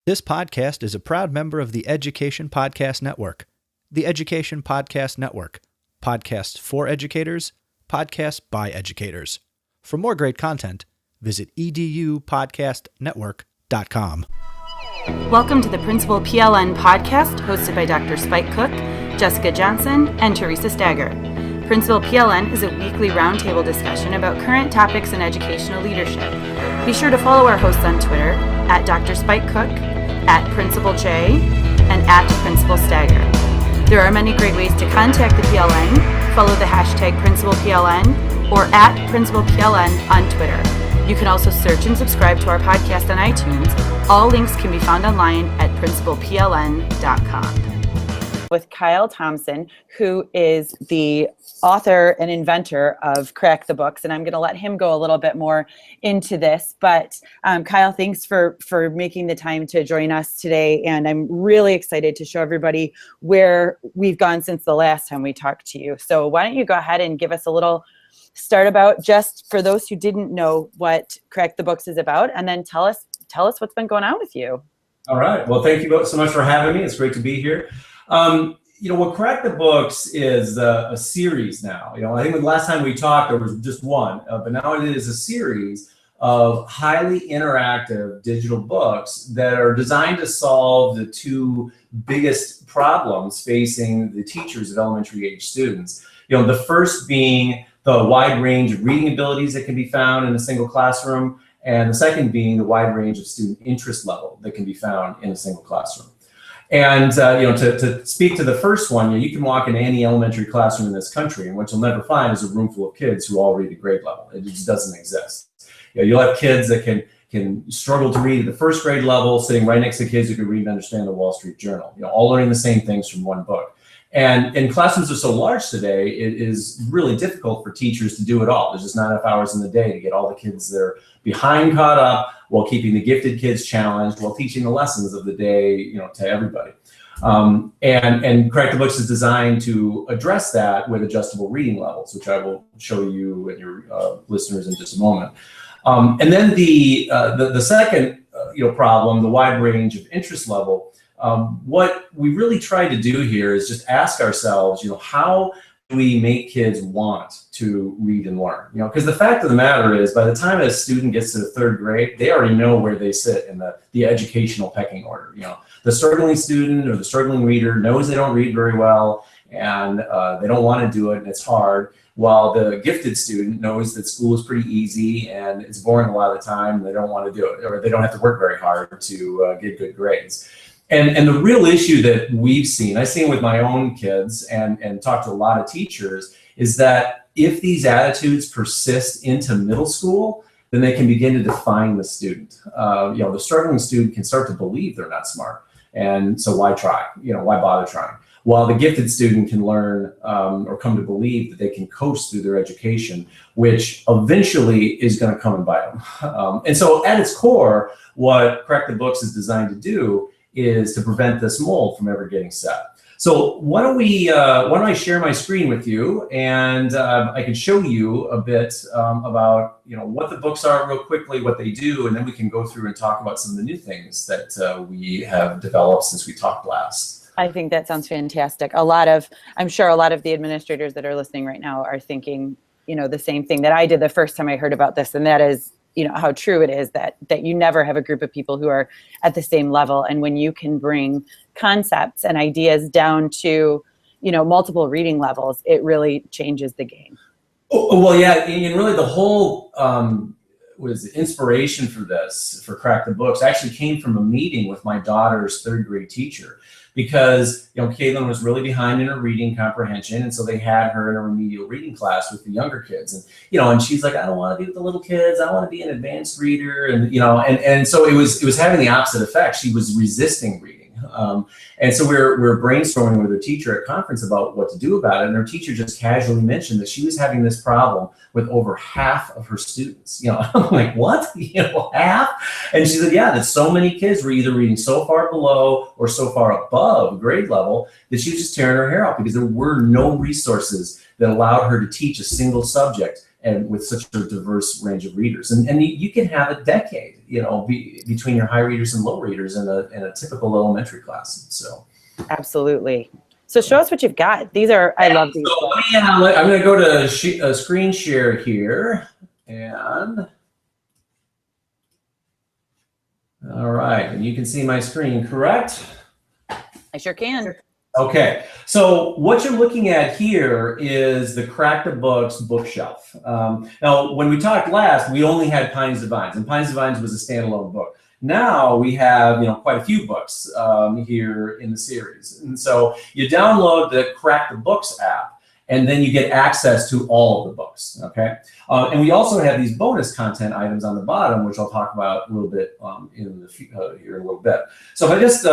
This podcast is a proud member of the Education Podcast Network. The Education Podcast Network. Podcasts for educators, podcasts by educators. For more great content, visit edupodcastnetwork.com. Welcome to the Principal PLN podcast, hosted by Dr. Spike Cook, Jessica Johnson, and Teresa Stager. Principal PLN is a weekly roundtable discussion about current topics in educational leadership. Be sure to follow our hosts on Twitter at Dr. Spike Cook, at Principal J, and at Principal Stager. There are many great ways to contact the PLN. Follow the hashtag Principal PLN or at Principal PLN on Twitter. You can also search and subscribe to our podcast on iTunes. All links can be found online at principalpln.com. With Kyle Thompson, who is the author and inventor of Crack the Books, and I'm going to let him go a little bit more into this. But Kyle, thanks for making the time to join us today, and I'm really excited to show everybody where we've gone since the last time we talked to you. So why don't you go ahead and give us a little start about, just for those who didn't know what Crack the Books is about, and then tell us what's been going on with you. All right. Well, thank you both so much for having me. It's great to be here. What Crack the Books is a series now. I think the last time we talked, there was just one, but now it is a series of highly interactive digital books that are designed to solve the two biggest problems facing the teachers of elementary age students. The first being the wide range of reading abilities that can be found in a single classroom, and the second being the wide range of student interest level that can be found in a single classroom. And to speak to the first one, you can walk into any elementary classroom in this country, and what you'll never find is a room full of kids who all read at grade level. It just doesn't exist. You'll have kids that can struggle to read at the first grade level, sitting right next to kids who can read and understand the Wall Street Journal. All learning the same things from one book. And classrooms are so large today, it is really difficult for teachers to do it all. There's just not enough hours in the day to get all the kids that are behind caught up, while keeping the gifted kids challenged, while teaching the lessons of the day, to everybody. And Crack the Books is designed to address that with adjustable reading levels, which I will show you and your listeners in just a moment. And then the second problem, the wide range of interest level. What we really try to do here is just ask ourselves, how do we make kids want to read and learn? Because the fact of the matter is, by the time a student gets to the third grade, they already know where they sit in the educational pecking order. The struggling student or the struggling reader knows they don't read very well, and they don't want to do it, and it's hard. While the gifted student knows that school is pretty easy and it's boring a lot of the time, and they don't want to do it, or they don't have to work very hard to get good grades. And the real issue that I've seen with my own kids and talked to a lot of teachers, is that if these attitudes persist into middle school, then they can begin to define the student. The struggling student can start to believe they're not smart. And so why try? Why bother trying? While the gifted student can learn or come to believe that they can coast through their education, which eventually is going to come and bite them. And so at its core, what Crack the Books is designed to do is to prevent this mold from ever getting set. So why don't I share my screen with you, and I can show you a bit about what the books are real quickly, what they do, and then we can go through and talk about some of the new things that we have developed since we talked last. I think that sounds fantastic. I'm sure a lot of the administrators that are listening right now are thinking, the same thing that I did the first time I heard about this, and that is, how true it is that you never have a group of people who are at the same level. And when you can bring concepts and ideas down to, multiple reading levels, it really changes the game. Oh, well, yeah, and really the whole inspiration for Crack the Books actually came from a meeting with my daughter's third grade teacher. Because Caitlin was really behind in her reading comprehension, and so they had her in a remedial reading class with the younger kids, and and she's like, I don't want to be with the little kids, I want to be an advanced reader, and and so it was having the opposite effect. She was resisting reading. And so we're brainstorming with her teacher at conference about what to do about it, and her teacher just casually mentioned that she was having this problem with over half of her students. I'm like, what? Half? And she said, yeah, that so many kids were either reading so far below or so far above grade level that she was just tearing her hair out because there were no resources that allowed her to teach a single subject and with such a diverse range of readers. And you can have a decade, between your high readers and low readers in a typical elementary class. So. Absolutely. So show us what you've got. I love these. So I'm going to go to screen share here. And all right, and you can see my screen, correct? I sure can. Okay, so what you're looking at here is the Crack the Books bookshelf. Now, when we talked last, we only had Pines to Vines, and Pines to Vines was a standalone book. Now we have, quite a few books here in the series. And so you download the Crack the Books app, and then you get access to all of the books, okay? And we also have these bonus content items on the bottom, which I'll talk about a little bit here in a little bit. So if I just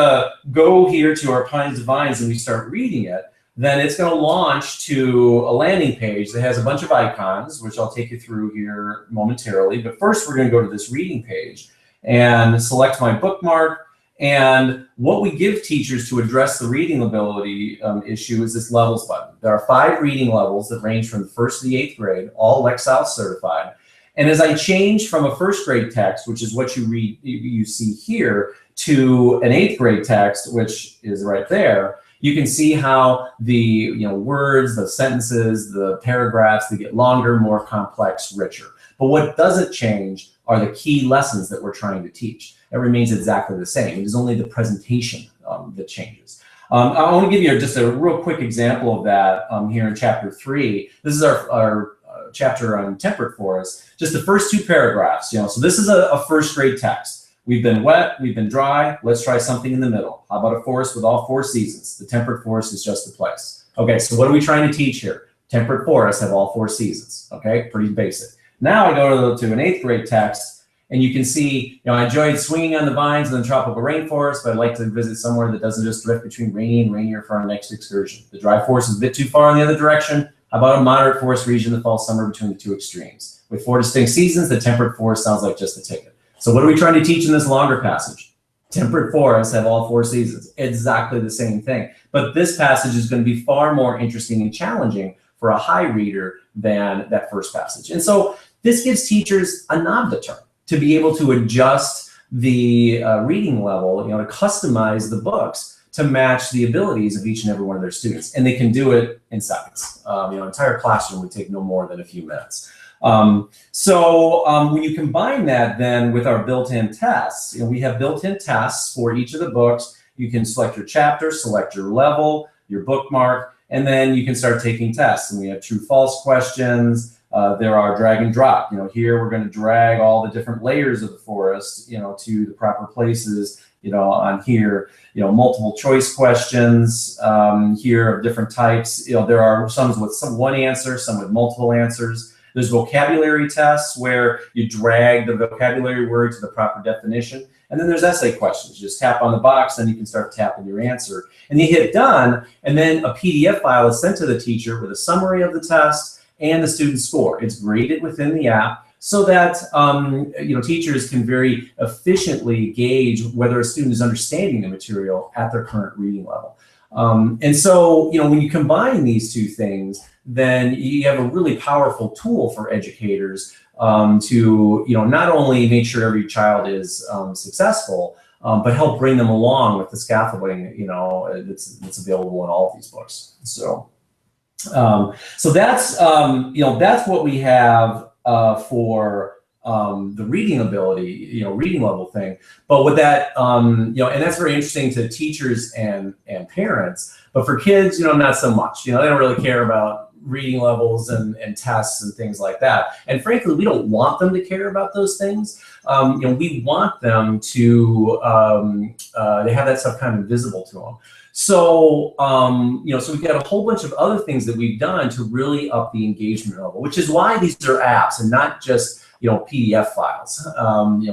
go here to our Pines to Vines and we start reading it, then it's going to launch to a landing page that has a bunch of icons, which I'll take you through here momentarily. But first, we're going to go to this reading page and select my bookmark. And what we give teachers to address the reading ability issue is this levels button. There are 5 reading levels that range from the 1st to the 8th grade, all Lexile certified. And as I change from a 1st grade text, which is what you see here, to an 8th grade text, which is right there, you can see how the words, the sentences, the paragraphs, they get longer, more complex, richer. But what doesn't change are the key lessons that we're trying to teach. It remains exactly the same. It is only the presentation that changes. I want to give you just a real quick example of that here in chapter 3. This is our chapter on temperate forests. Just the first 2 paragraphs. So this is a 1st grade text. We've been wet, we've been dry. Let's try something in the middle. How about a forest with all 4 seasons? The temperate forest is just the place. Okay, so what are we trying to teach here? Temperate forests have all 4 seasons. Okay, pretty basic. Now I go to an 8th grade text, and you can see, I enjoyed swinging on the vines in the tropical rainforest, but I'd like to visit somewhere that doesn't just drift between rainy and rainier for our next excursion. The dry forest is a bit too far in the other direction. How about a moderate forest region that falls somewhere between the 2 extremes? With 4 distinct seasons, the temperate forest sounds like just a ticket. So what are we trying to teach in this longer passage? Temperate forests have all 4 seasons. Exactly the same thing. But this passage is going to be far more interesting and challenging for a high reader than that first passage. And so this gives teachers a knob to turn to be able to adjust the reading level, to customize the books to match the abilities of each and every one of their students. And they can do it in seconds. An entire classroom would take no more than a few minutes. When you combine that then with our built-in tests, we have built-in tests for each of the books. You can select your chapter, select your level, your bookmark, and then you can start taking tests. And we have true-false questions. There are drag and drop. Here we're going to drag all the different layers of the forest, to the proper places. On here, multiple choice questions here of different types. There are some with one answer, some with multiple answers. There's vocabulary tests where you drag the vocabulary word to the proper definition. And then there's essay questions. You just tap on the box, then you can start tapping your answer. And you hit done, and then a PDF file is sent to the teacher with a summary of the test and the student's score. It's graded within the app so that teachers can very efficiently gauge whether a student is understanding the material at their current reading level. And so, when you combine these 2 things, then you have a really powerful tool for educators to, not only make sure every child is successful, but help bring them along with the scaffolding, that's available in all of these books. So that's what we have for the reading ability, reading level thing. But with that, and that's very interesting to teachers and parents. But for kids, not so much. They don't really care about reading levels and tests and things like that. And frankly, we don't want them to care about those things. We want them to have that stuff kind of visible to them. So, so we've got a whole bunch of other things that we've done to really up the engagement level, which is why these are apps and not just, PDF files.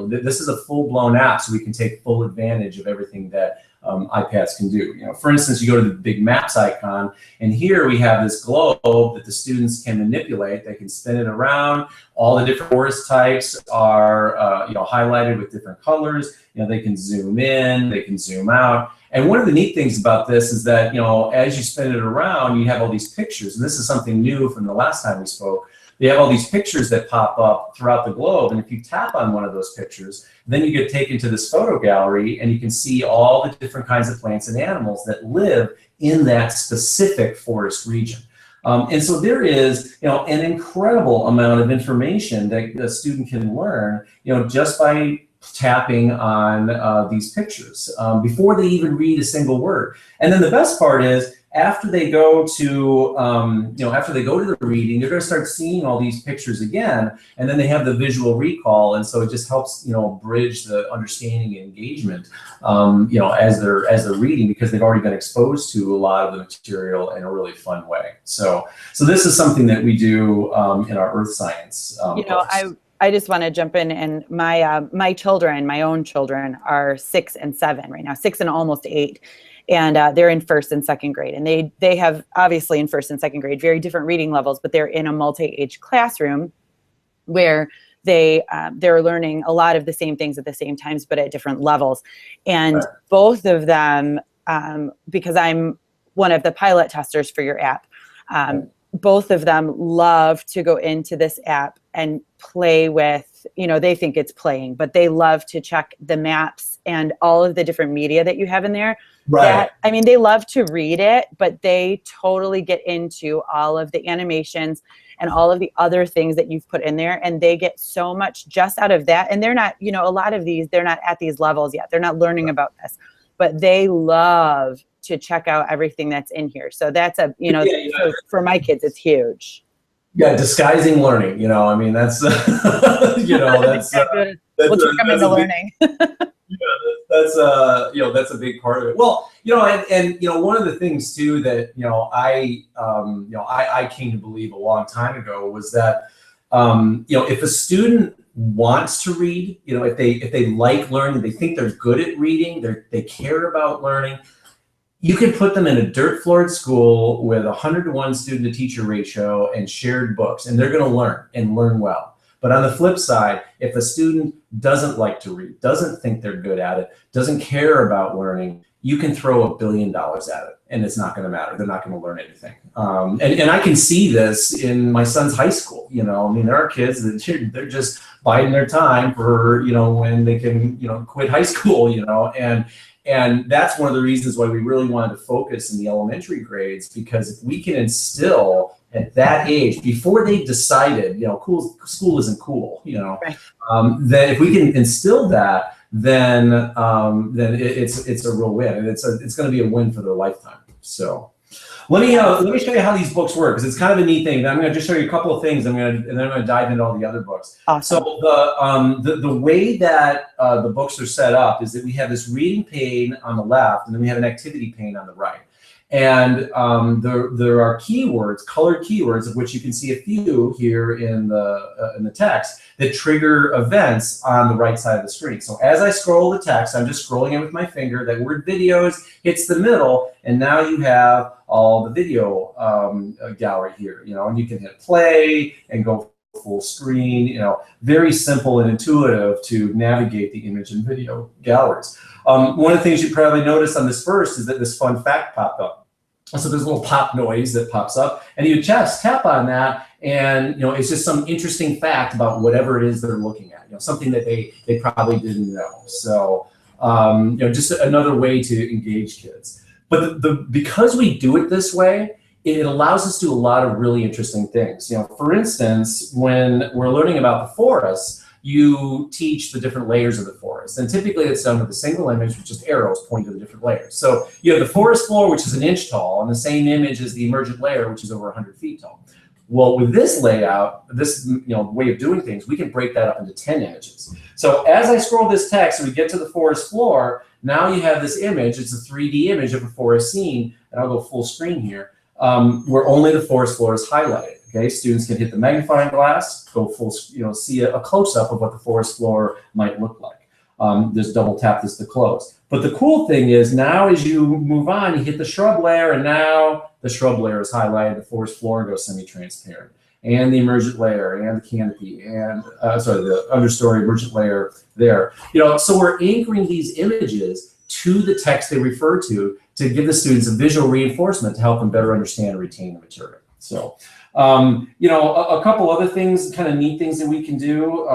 This is a full-blown app, so we can take full advantage of everything that iPads can do. For instance, you go to the big maps icon, and here we have this globe that the students can manipulate. They can spin it around. All the different forest types are highlighted with different colors. They can zoom in, they can zoom out. And one of the neat things about this is that, as you spin it around, you have all these pictures. And this is something new from the last time we spoke. they have all these pictures that pop up throughout the globe. And if you tap on one of those pictures, then you get taken to this photo gallery and you can see all the different kinds of plants and animals that live in that specific forest region. And so there is, an incredible amount of information that a student can learn, just by tapping on these pictures before they even read a single word. And then the best part is, after they go to the reading, they're going to start seeing all these pictures again, and then they have the visual recall, and so it just helps bridge the understanding and engagement as they're reading, because they've already been exposed to a lot of the material in a really fun way. So this is something that we do in our earth science. I just want to jump in, and my own children are 6 and 7 right now, 6 and almost 8. And they're in 1st and 2nd grade, and they have, obviously in 1st and 2nd grade, very different reading levels, but they're in a multi-age classroom where they're learning a lot of the same things at the same times, but at different levels. And both of them, because I'm one of the pilot testers for your app, both of them love to go into this app and play with, they think it's playing, but they love to check the maps and all of the different media that you have in there. Right. They love to read it, but they totally get into all of the animations and all of the other things that you've put in there. And they get so much just out of that. And they're not, a lot of these, they're not at these levels yet. They're not learning about this, but they love to check out everything that's in here. So that's for my kids, it's huge. Yeah, disguising learning, that's, that's we'll trick them into learning. That's a big part of it. Well, and one of the things too that I came to believe a long time ago was that if a student wants to read, if they like learning, they think they're good at reading, they care about learning, you can put them in a dirt floored school with 100-to-1 student to teacher ratio and shared books, and they're going to learn and learn well. But on the flip side, if a student doesn't like to read, doesn't think they're good at it, doesn't care about learning, you can throw $1 billion at it and it's not going to matter. They're not going to learn anything. And I can see this in my son's high school. There are kids that they're just biding their time for, when they can, quit high school, and that's one of the reasons why we really wanted to focus in the elementary grades, because if we can instill at that age, before they decided, school isn't cool, right. That if we can instill that, then it's a real win, and it's going to be a win for their lifetime. So let me show you how these books work, because it's kind of a neat thing. I'm going to just show you a couple of things. And then I'm going to dive into all the other books. Awesome. So the way that the books are set up is that we have this reading pane on the left, and then we have an activity pane on the right. And there are keywords, colored keywords, of which you can see a few here in the text, that trigger events on the right side of the screen. So as I scroll the text, I'm just scrolling it with my finger. That word videos hits the middle, and now you have all the video gallery here. And you can hit play and go full screen. Very simple and intuitive to navigate the image and video galleries. One of the things you probably noticed on this first is that this fun fact popped up. So there's a little pop noise that pops up, and you just tap on that, and it's just some interesting fact about whatever it is they're looking at. Something that they probably didn't know. So just another way to engage kids. But because we do it this way, it allows us to do a lot of really interesting things. For instance, when we're learning about the forest, you teach the different layers of the forest. And typically it's done with a single image with just arrows pointing to the different layers. So you have the forest floor, which is an inch tall, and the same image as the emergent layer, which is over 100 feet tall. Well, with this layout, this way of doing things, we can break that up into 10 images. So as I scroll this text and we get to the forest floor, now you have this image. It's a 3D image of a forest scene, and I'll go full screen here, where only the forest floor is highlighted. Okay, students can hit the magnifying glass, go full, see a close-up of what the forest floor might look like. Just double tap this to close. But the cool thing is, now as you move on, you hit the shrub layer, and now the shrub layer is highlighted, the forest floor goes semi-transparent, and the emergent layer, and the canopy, and the understory emergent layer there. So we're anchoring these images to the text they refer to give the students a visual reinforcement to help them better understand and retain the material. So, a couple other things, kind of neat things that we can do.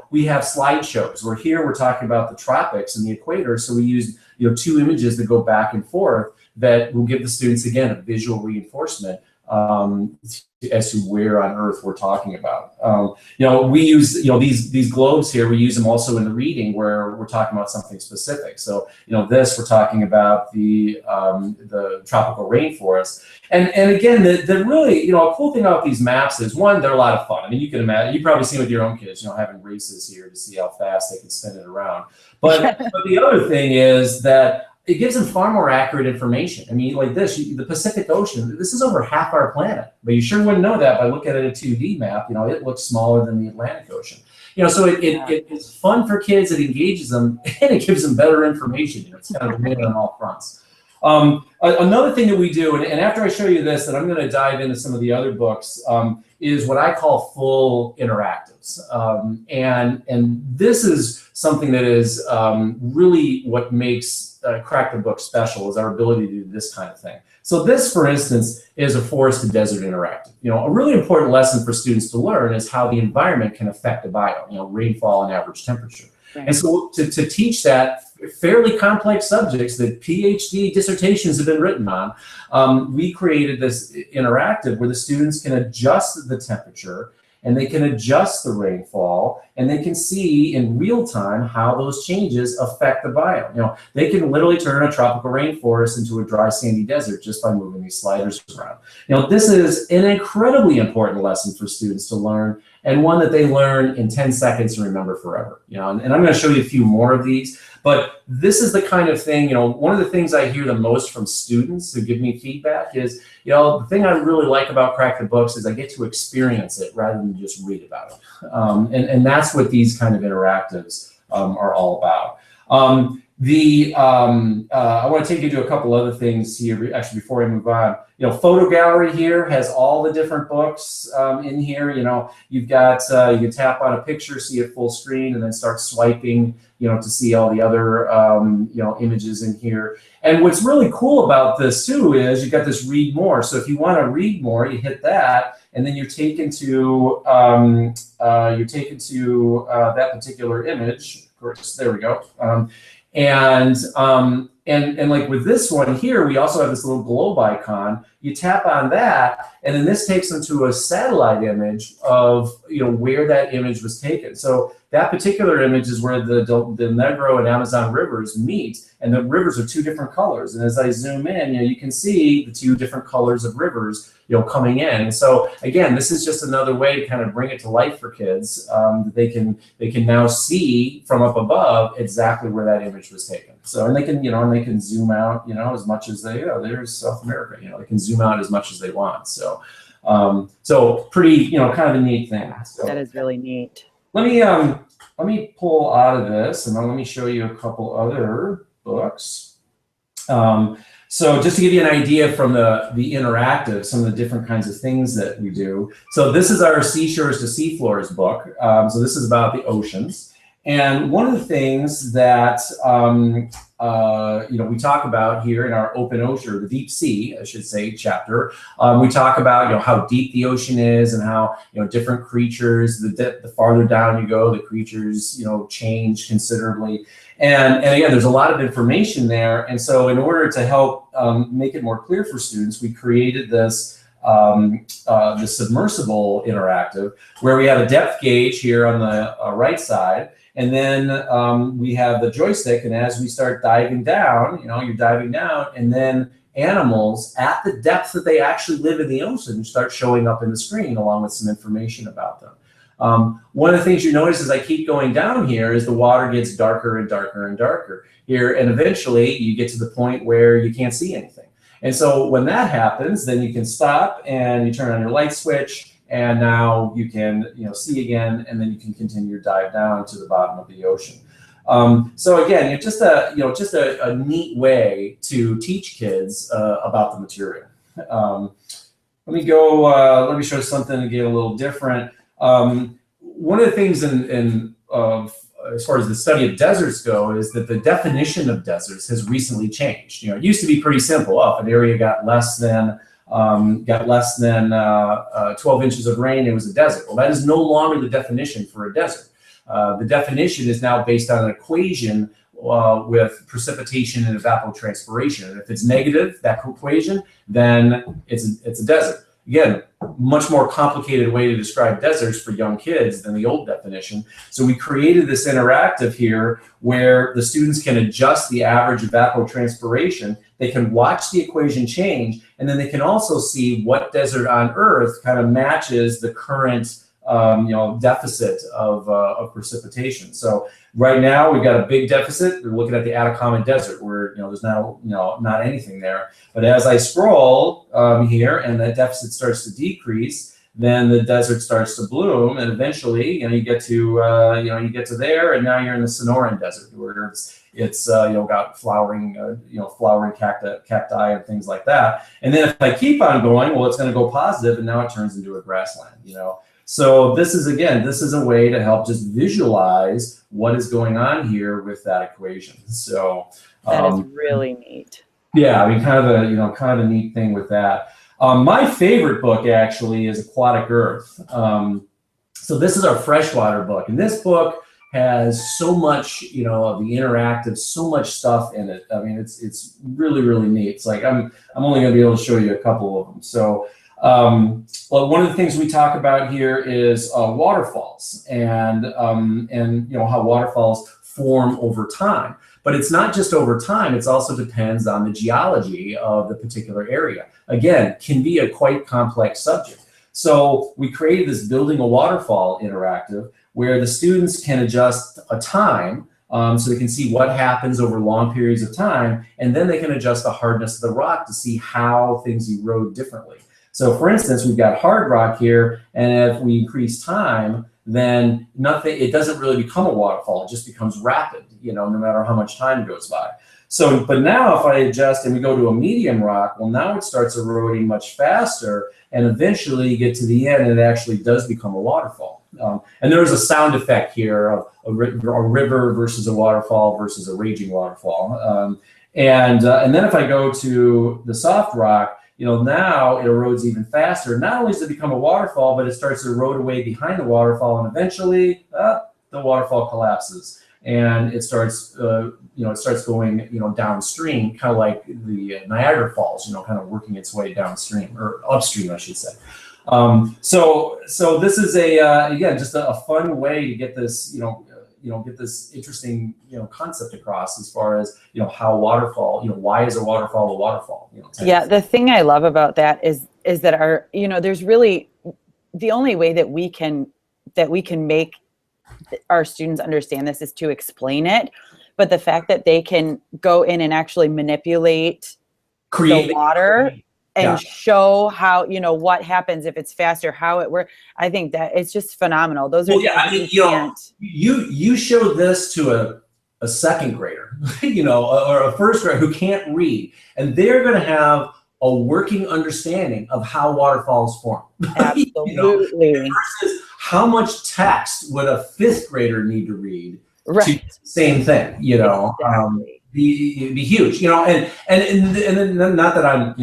We have slideshows. We're talking about the tropics and the equator. So we use, 2 images that go back and forth that will give the students, again, a visual reinforcement as to where on Earth we're talking about. We use, these globes here, we use them also in the reading where we're talking about something specific. So, this, we're talking about the tropical rainforest. And again, the really, a cool thing about these maps is, one, they're a lot of fun. I mean, you can imagine, you've probably seen with your own kids, having races here to see how fast they can spin it around. But the other thing is that it gives them far more accurate information. I mean, like this, the Pacific Ocean, this is over half our planet, but you sure wouldn't know that by looking at a 2D map. It looks smaller than the Atlantic Ocean. So it's fun for kids, it engages them, and it gives them better information. It's kind of a win on all fronts. Another thing that we do, and after I show you this, and I'm going to dive into some of the other books, is what I call full interactives. And this is something that is really what makes Crack the Book special, is our ability to do this kind of thing. So this, for instance, is a forest to desert interactive. A really important lesson for students to learn is how the environment can affect the biome, rainfall and average temperature. Right. And so to teach that fairly complex subjects that PhD dissertations have been written on, we created this interactive where the students can adjust the temperature and they can adjust the rainfall, and they can see in real time how those changes affect the biome. They can literally turn a tropical rainforest into a dry, sandy desert just by moving these sliders around. This is an incredibly important lesson for students to learn, and one that they learn in 10 seconds and remember forever. And I'm going to show you a few more of these. But this is the kind of thing, one of the things I hear the most from students who give me feedback is, the thing I really like about Crack the Books is I get to experience it rather than just read about it. And that's what these kind of interactives are all about. I want to take you to a couple other things here, actually, before I move on. Photo gallery here has all the different books in here. You've got, you can tap on a picture, see it full screen, and then start swiping, to see all the other, images in here. And what's really cool about this too is you've got this read more. So if you want to read more, you hit that, and then you're taken to that particular image. Of course, there we go. And like with this one here, we also have this little globe icon. You tap on that, and then this takes them to a satellite image of where that image was taken. So that particular image is where the Negro and Amazon rivers meet, and the rivers are 2 different colors. And as I zoom in, you can see the 2 different colors of rivers, coming in. And so again, this is just another way to kind of bring it to life for kids. They can now see from up above exactly where that image was taken. So, and they can zoom out, as much as they, there's South America, they can zoom out as much as they want. So, so pretty, kind of a neat thing. So, that is really neat. Let me pull out of this, and then let me show you a couple other books. So just to give you an idea from the interactive, some of the different kinds of things that we do. So this is our Seashores to Seafloors book. So this is about the oceans. And one of the things that we talk about here in our open ocean, or the deep sea, I should say, chapter, we talk about how deep the ocean is and how different creatures, the farther down you go, the creatures change considerably. And again, there's a lot of information there. And so in order to help make it more clear for students, we created this the submersible interactive, where we have a depth gauge here on the right side. And then we have the joystick, and as we start diving down, you're diving down, and then animals at the depth that they actually live in the ocean start showing up in the screen along with some information about them. One of the things you notice as I keep going down here is the water gets darker and darker and darker here, and eventually you get to the point where you can't see anything. And so when that happens, then you can stop and you turn on your light switch, and now you can see again, and then you can continue to dive down to the bottom of the ocean. So again, it's just a neat way to teach kids about the material. Let me show something to get a little different. One of the things as far as the study of deserts go is that the definition of deserts has recently changed. It used to be pretty simple. If an area got less than got less than 12 inches of rain, it was a desert. Well, that is no longer the definition for a desert. The definition is now based on an equation with precipitation and evapotranspiration. And if it's negative, that equation, then it's a desert. Again, much more complicated way to describe deserts for young kids than the old definition. So we created this interactive here where the students can adjust the average evapotranspiration. They can watch the equation change, and then they can also see what desert on Earth kind of matches the current deficit of precipitation. So right now we've got a big deficit. We're looking at the Atacama Desert where there's not anything there. But as I scroll here and that deficit starts to decrease, then the desert starts to bloom, and eventually you get to there, and now you're in the Sonoran Desert where it's got flowering cacti and things like that. And then if I keep on going, well, it's going to go positive, and now it turns into a grassland. So this is a way to help just visualize what is going on here with that equation. So that is really neat. Yeah, I mean, kind of a neat thing with that. My favorite book actually is Aquatic Earth. So this is our freshwater book, and this book has so much, of the interactive, so much stuff in it. I mean, it's really, really neat. It's like I'm only going to be able to show you a couple of them. So. Well, one of the things we talk about here is waterfalls and how waterfalls form over time. But it's not just over time, it also depends on the geology of the particular area. Again, can be a quite complex subject. So we created this Building a Waterfall interactive where the students can adjust a time so they can see what happens over long periods of time, and then they can adjust the hardness of the rock to see how things erode differently. So for instance, we've got hard rock here, and if we increase time, then it doesn't really become a waterfall, it just becomes rapid, no matter how much time goes by. So, but now if I adjust and we go to a medium rock, well, now it starts eroding much faster, and eventually you get to the end and it actually does become a waterfall. And there's a sound effect here of a river versus a waterfall versus a raging waterfall. And then if I go to the soft rock, now it erodes even faster. Not only does it become a waterfall, but it starts to erode away behind the waterfall, and eventually the waterfall collapses, and it starts, going, downstream, kind of like the Niagara Falls, kind of working its way downstream or upstream, I should say. So this is again just a fun way to get this, get this interesting, concept across as far as, how waterfall, why is a waterfall a waterfall? Yeah, the thing I love about that is that there's really the only way that we can make our students understand this is to explain it. But the fact that they can go in and actually manipulate the water and show how, what happens if it's faster, how it works. I think that it's just phenomenal. Those are you show this to a second grader, or a first grader who can't read, and they're going to have a working understanding of how waterfalls form. Absolutely. Versus how much text would a fifth grader need to read right. to do the same thing, Exactly. Be huge, and then not that I'm,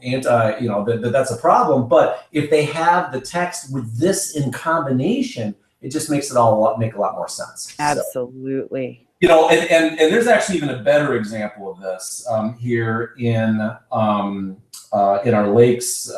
anti, that's a problem, but if they have the text with this in combination, it just makes it make a lot more sense. Absolutely. So, and there's actually even a better example of this here in our lakes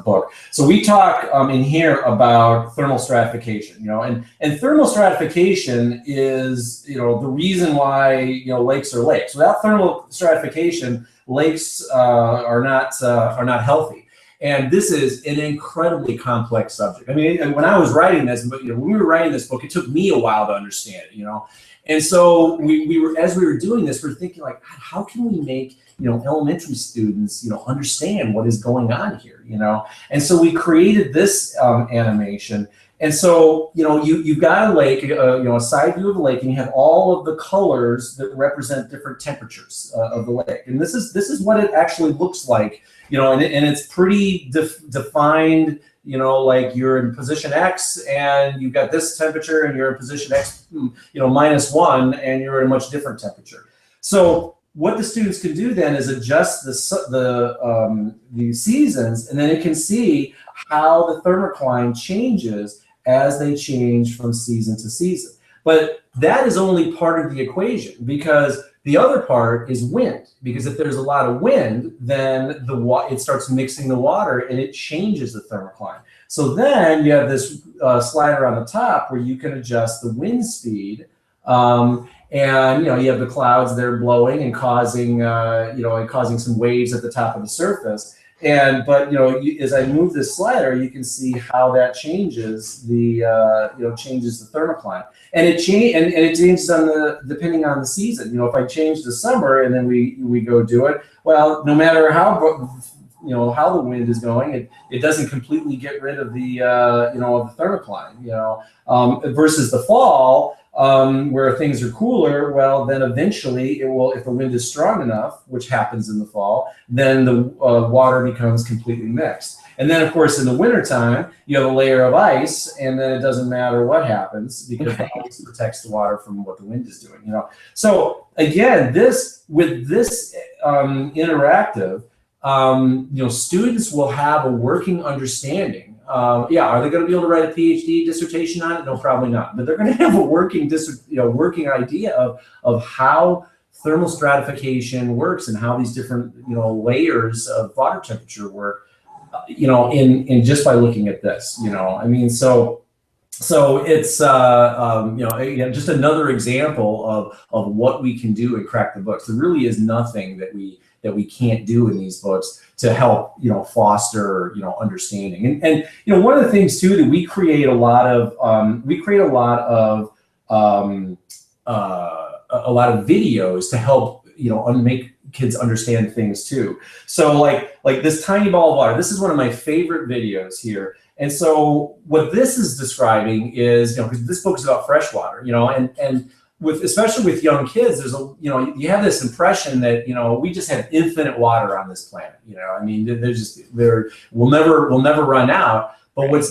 book. So we talk in here about thermal stratification, and thermal stratification is, the reason why, lakes are lakes. Without thermal stratification, lakes are not healthy. And this is an incredibly complex subject. I mean, when I was writing this, when we were writing this book, it took me a while to understand it, And so as we were doing this, we're thinking like, how can we make, elementary students, understand what is going on here, And so we created this animation. And so, you've got a lake, a side view of the lake, and you have all of the colors that represent different temperatures of the lake. And this is what it actually looks like, and it's pretty defined, like you're in position X and you've got this temperature, and you're in position X, -1, and you're at a much different temperature. So what the students can do then is adjust the seasons, and then it can see how the thermocline changes as they change from season to season. But that is only part of the equation, because the other part is wind. Because if there's a lot of wind, then it starts mixing the water and it changes the thermocline. So then you have this slider on the top where you can adjust the wind speed. And you have the clouds there blowing and causing causing some waves at the top of the surface. But as I move this slider, you can see how that changes the changes the thermocline, and it changes depending on the season. If I change to summer and then we go do it, well, no matter how how the wind is going, it doesn't completely get rid of the of the thermocline. Versus the fall. Where things are cooler, well, then eventually it will, if the wind is strong enough, which happens in the fall, then the water becomes completely mixed. And then, of course, in the wintertime, you have a layer of ice, and then it doesn't matter what happens because the ice protects the water from what the wind is doing. So again, with this interactive, students will have a working understanding. Are they going to be able to write a PhD dissertation on it? No, probably not. But they're going to have a working idea of how thermal stratification works and how these different layers of water temperature work. In just by looking at this. So it's again, just another example of what we can do and crack the books. There really is nothing that we can't do in these books to help foster understanding. And one of the things too that we create a lot of videos to help make kids understand things too. So like this tiny ball of water. This is one of my favorite videos here. And so what this is describing is because this book is about fresh water, and especially with young kids, there's you have this impression that we just have infinite water on this planet. We'll never run out. But what's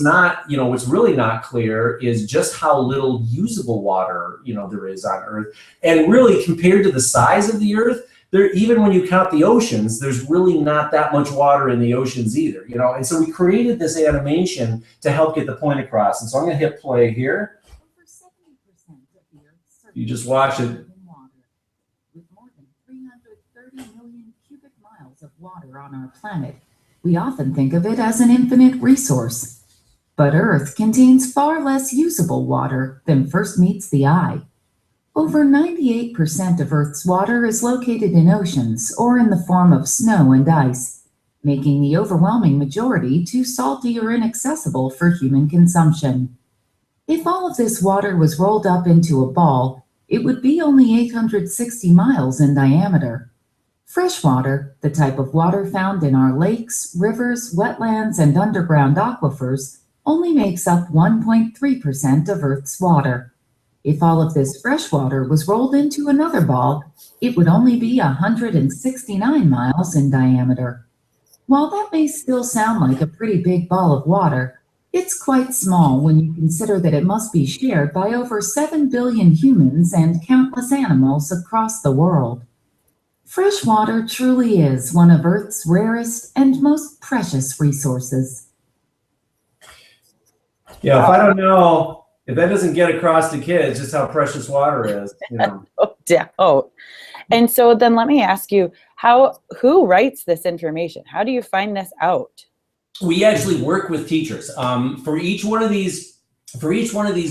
really not clear is just how little usable water there is on Earth, and really compared to the size of the Earth, even when you count the oceans, there's really not that much water in the oceans either. And so we created this animation to help get the point across. And so I'm going to hit play here. You just watch it. With more than 330 million cubic miles of water on our planet, we often think of it as an infinite resource. But Earth contains far less usable water than first meets the eye. Over 98% of Earth's water is located in oceans or in the form of snow and ice, making the overwhelming majority too salty or inaccessible for human consumption. If all of this water was rolled up into a ball, it would be only 860 miles in diameter. Freshwater, the type of water found in our lakes, rivers, wetlands, and underground aquifers, only makes up 1.3% of Earth's water. If all of this freshwater was rolled into another ball, it would only be 169 miles in diameter. While that may still sound like a pretty big ball of water, it's quite small when you consider that it must be shared by over 7 billion humans and countless animals across the world. Fresh water truly is one of Earth's rarest and most precious resources. Yeah, if that doesn't get across to kids just how precious water is, Oh. And so then let me ask you, who writes this information? How do you find this out? We actually work with teachers. For each one of these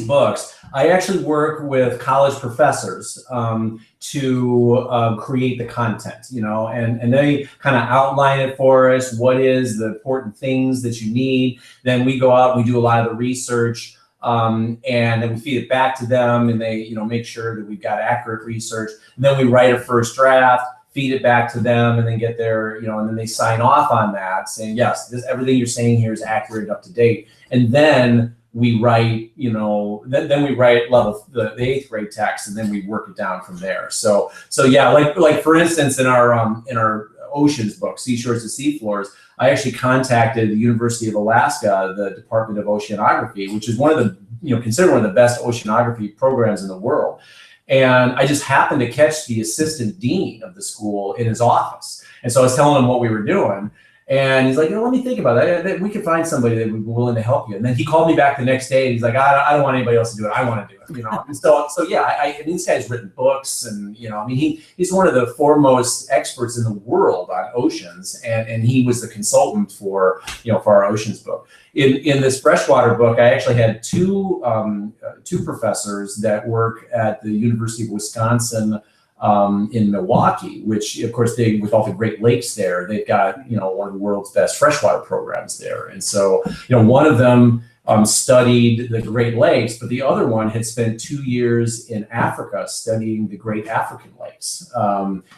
books, I actually work with college professors to create the content, and they kind of outline it for us. What is the important things that you need? Then we go out, we do a lot of the research, and then we feed it back to them, and they, make sure that we've got accurate research. And then we write a first draft, feed it back to them, and then get their, and then they sign off on that, saying, yes, everything you're saying here is accurate and up to date. And then we write, then we write the 8th grade text, and then we work it down from there. So yeah, like for instance, in our oceans book, Seashores to Seafloors, I actually contacted the University of Alaska, the Department of Oceanography, which is one of the, considered one of the best oceanography programs in the world. And I just happened to catch the assistant dean of the school in his office. And so I was telling him what we were doing. And he's like, let me think about that. We could find somebody that would be willing to help you. And then he called me back the next day. And he's like, I don't want anybody else to do it. I want to do it. And so yeah, I mean, this guy's written books, and I mean, he's one of the foremost experts in the world on oceans, and he was the consultant for our oceans book. In this freshwater book, I actually had two professors that work at the University of Wisconsin in Milwaukee, which of course with all the Great Lakes there, they've got one of the world's best freshwater programs there. And so one of them studied the Great Lakes, but the other one had spent 2 years in Africa studying the Great African Lakes,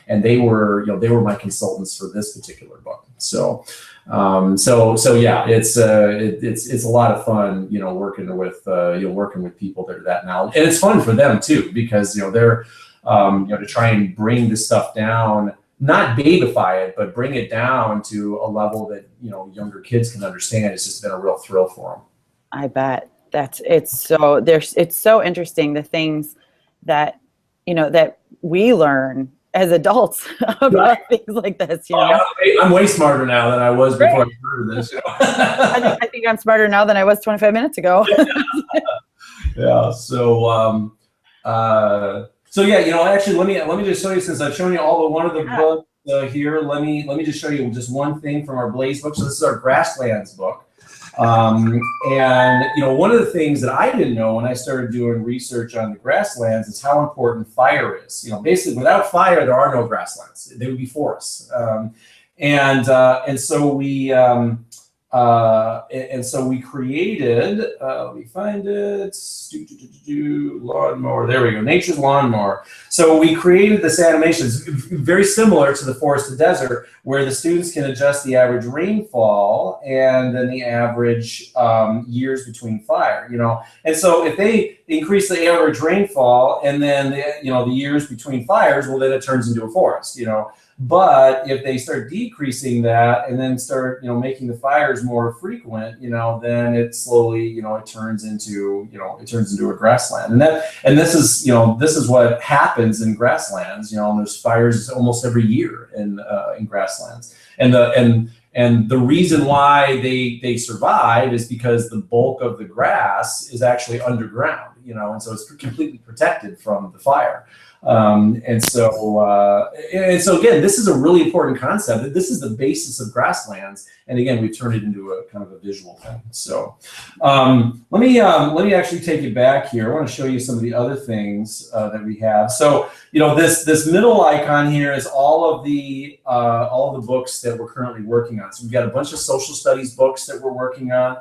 and they were my consultants for this particular book. So yeah, it's a lot of fun working with people that are that knowledgeable, and it's fun for them too, because they're to try and bring this stuff down, not babify it, but bring it down to a level that younger kids can understand. It's just been a real thrill for them. I bet it's so interesting, the things that that we learn as adults about things like this. I'm way smarter now than I was before I heard of this. I think I'm smarter now than I was 25 minutes ago. Yeah. So yeah, actually, let me just show you, since I've shown you all but one of the books here. Let me just show you just one thing from our Blaze book. So this is our Grasslands book. And one of the things that I didn't know when I started doing research on the grasslands is how important fire is. Basically, without fire, there are no grasslands. They would be forests. And so we created. Let me find it. Lawnmower. There we go. Nature's Lawnmower. So we created this animation. It's very similar to the forested desert, where the students can adjust the average rainfall and then the average years between fire. And so if they increase the average rainfall and then the years between fires, well, then it turns into a forest. But if they start decreasing that and then start, making the fires more frequent, then it slowly, it turns into a grassland. And this is what happens in grasslands. And there's fires almost every year in grasslands. And the reason why they survive is because the bulk of the grass is actually underground, and so it's completely protected from the fire. And so again, this is a really important concept. This is the basis of grasslands, and again, we've turned it into a kind of a visual thing. So let me actually take you back here. I want to show you some of the other things that we have. So this middle icon here is all of the books that we're currently working on. So we've got a bunch of social studies books that we're working on.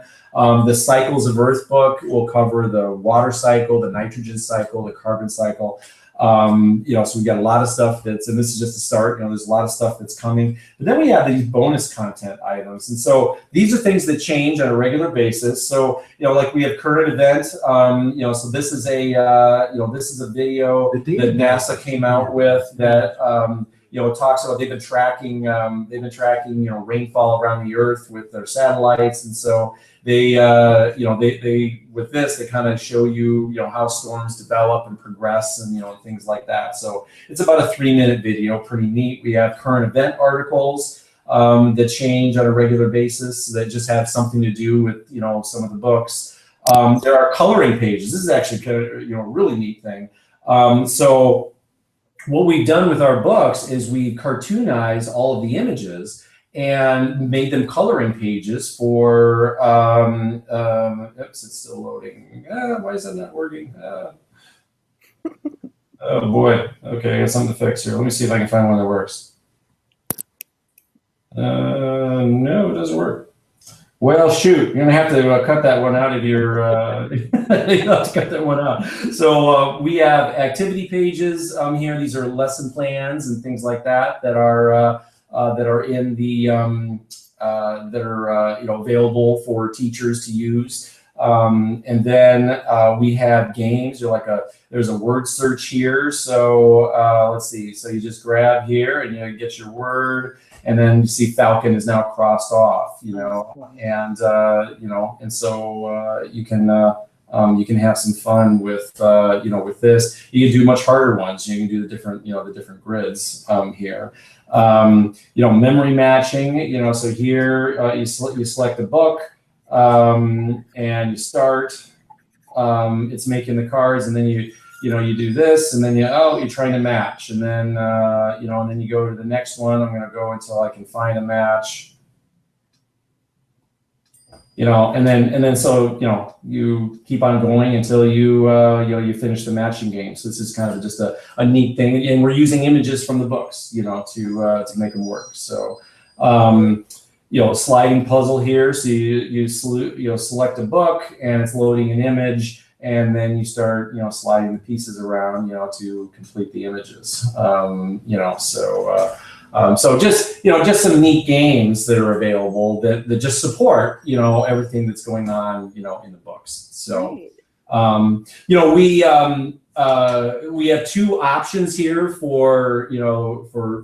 The Cycles of Earth book will cover the water cycle, the nitrogen cycle, the carbon cycle. So we've got a lot of stuff and this is just a start. There's a lot of stuff that's coming. But then we have these bonus content items, and so these are things that change on a regular basis. So like we have current event. So this is a video that NASA came out with that it talks about they've been tracking rainfall around the Earth with their satellites, and so they with this they kind of show you how storms develop and progress and things like that. So it's about a 3-minute video, pretty neat. We have current event articles that change on a regular basis that just have something to do with some of the books. There are coloring pages. This is actually kind of a really neat thing. So what we've done with our books is we've cartoonized all of the images and made them coloring pages for, oops, it's still loading. Why is that not working? Oh boy, okay, I got something to fix here. Let me see if I can find one that works. No, it doesn't work. Well, shoot, you're gonna have to cut that one out of your, you have to cut that one out. So we have activity pages here. These are lesson plans and things like that that are in the that are available for teachers to use. And then we have games. There's a word search here. So let's see. So you just grab here and you get your word, and then you see Falcon is now crossed off. And so you can You can have some fun with, with this. You can do much harder ones. You can do the different grids here. Memory matching. So here you select the book and you start. It's making the cards, and then you do this, and then you're trying to match, and then and then you go to the next one. I'm going to go until I can find a match. And then so you keep on going until you finish the matching game. So this is kind of just a neat thing, and we're using images from the books, to make them work. So sliding puzzle here. So you select a book, and it's loading an image, and then you start sliding the pieces around to complete the images. So just some neat games that are available that just support everything that's going on in the books. So we have two options here for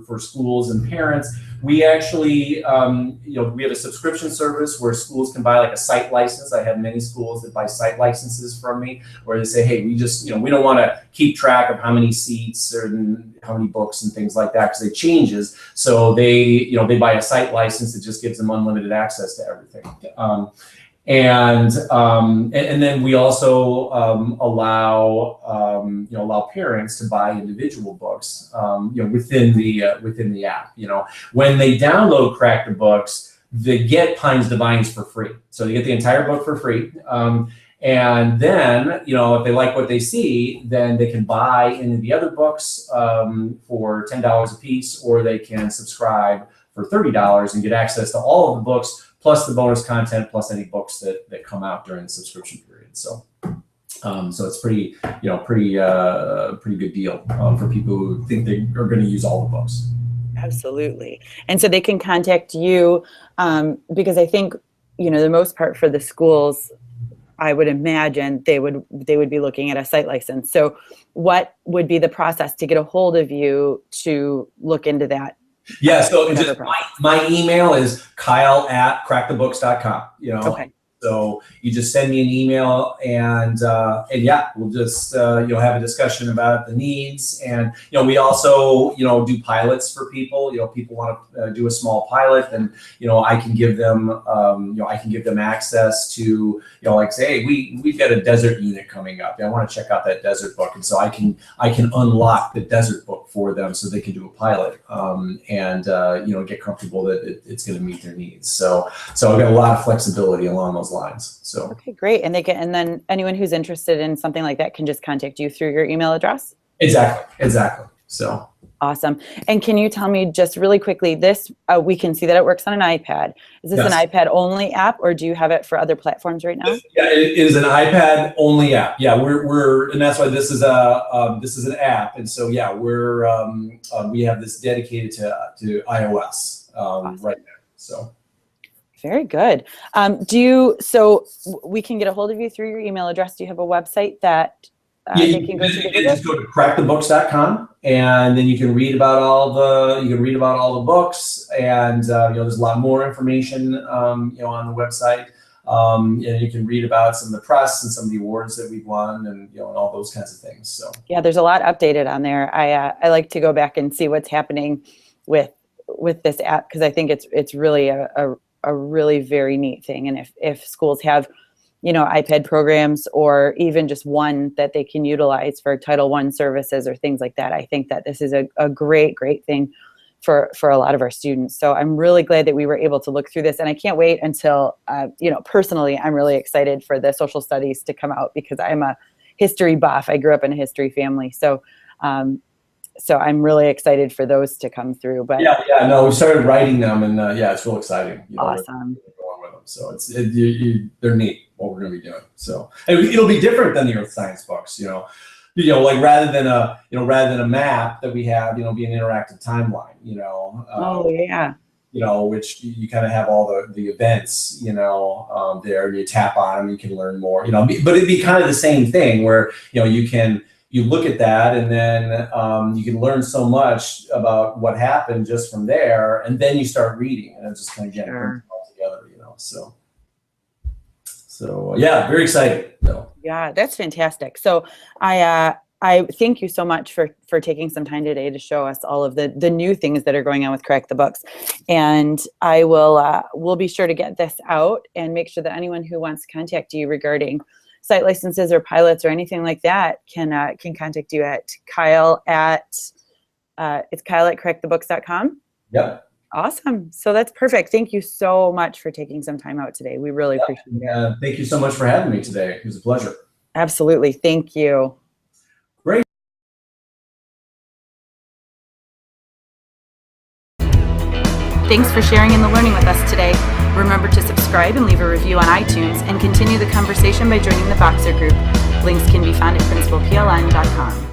for schools and parents. We actually we have a subscription service where schools can buy like a site license. I have many schools that buy site licenses from me, where they say, hey, we just we don't want to keep track of how many seats and how many books and things like that because it changes. So they buy a site license that just gives them unlimited access to everything. And then we also allow parents to buy individual books within the app. When they download Crack the Books, they get Pines Divines for free. So they get the entire book for free. And then if they like what they see, then they can buy any of the other books for $10 a piece, or they can subscribe for $30 and get access to all of the books, plus the bonus content, plus any books that come out during the subscription period. So it's pretty good deal for people who think they are going to use all the books. Absolutely. And so they can contact you because I think, the most part for the schools, I would imagine they would be looking at a site license. So what would be the process to get a hold of you to look into that? Yeah, so just my email is kyle@crackthebooks.com. Okay. So you just send me an email, and yeah, we'll just have a discussion about the needs, and we also do pilots for people. People want to do a small pilot, and I can give them access to like say, hey, we've got a desert unit coming up. I want to check out that desert book, and so I can unlock the desert book for them so they can do a pilot and get comfortable that it's going to meet their needs. So I've got a lot of flexibility along those lines. So okay, great. And then anyone who's interested in something like that can just contact you through your email address? Exactly. So awesome. And can you tell me just really quickly, this we can see that it works on an iPad. Is this an iPad only app, or do you have it for other platforms right now? Yeah, it is an iPad only app. Yeah, we're and that's why this is an app. And so yeah, we have this dedicated to iOS awesome. Right now. So very good. So we can get a hold of you through your email address. Do you have a website that they can go to? Just go to crackthebooks.com, and then you can read about all the books, and there's a lot more information on the website. And you can read about some of the press and some of the awards that we've won, and and all those kinds of things. So yeah, there's a lot updated on there. I like to go back and see what's happening with this app, because I think it's really a really very neat thing. And if schools have, iPad programs, or even just one that they can utilize for Title I services or things like that, I think that this is a great thing for a lot of our students. So I'm really glad that we were able to look through this, and I can't wait until, personally, I'm really excited for the social studies to come out, because I'm a history buff. I grew up in a history family. So I'm really excited for those to come through. But no, we started writing them, and it's real exciting. Awesome. Going with them. So they're neat what we're going to be doing. So it'll be different than the earth science books. Like rather than a map that we have, be an interactive timeline. Oh yeah. Which you kind of have all the events, there, and you tap on them, you can learn more. But it'd be kind of the same thing where you look at that, and then you can learn so much about what happened just from there, and then you start reading, and it's just kind of getting it all together, So yeah, very excited though. Yeah, that's fantastic. So I thank you so much for taking some time today to show us all of the new things that are going on with Correct the Books. And I will be sure to get this out and make sure that anyone who wants to contact you regarding site licenses or pilots or anything like that can contact you at Kyle at it's Kyle at correctthebooks.com. Yep. Awesome. So that's perfect. Thank you so much for taking some time out today. We really appreciate it. Thank you so much for having me today. It was a pleasure. Absolutely. Thank you. Great. Thanks for sharing in the learning with us today. Remember to subscribe and leave a review on iTunes and continue the conversation by joining the Boxer group. Links can be found at principalpln.com.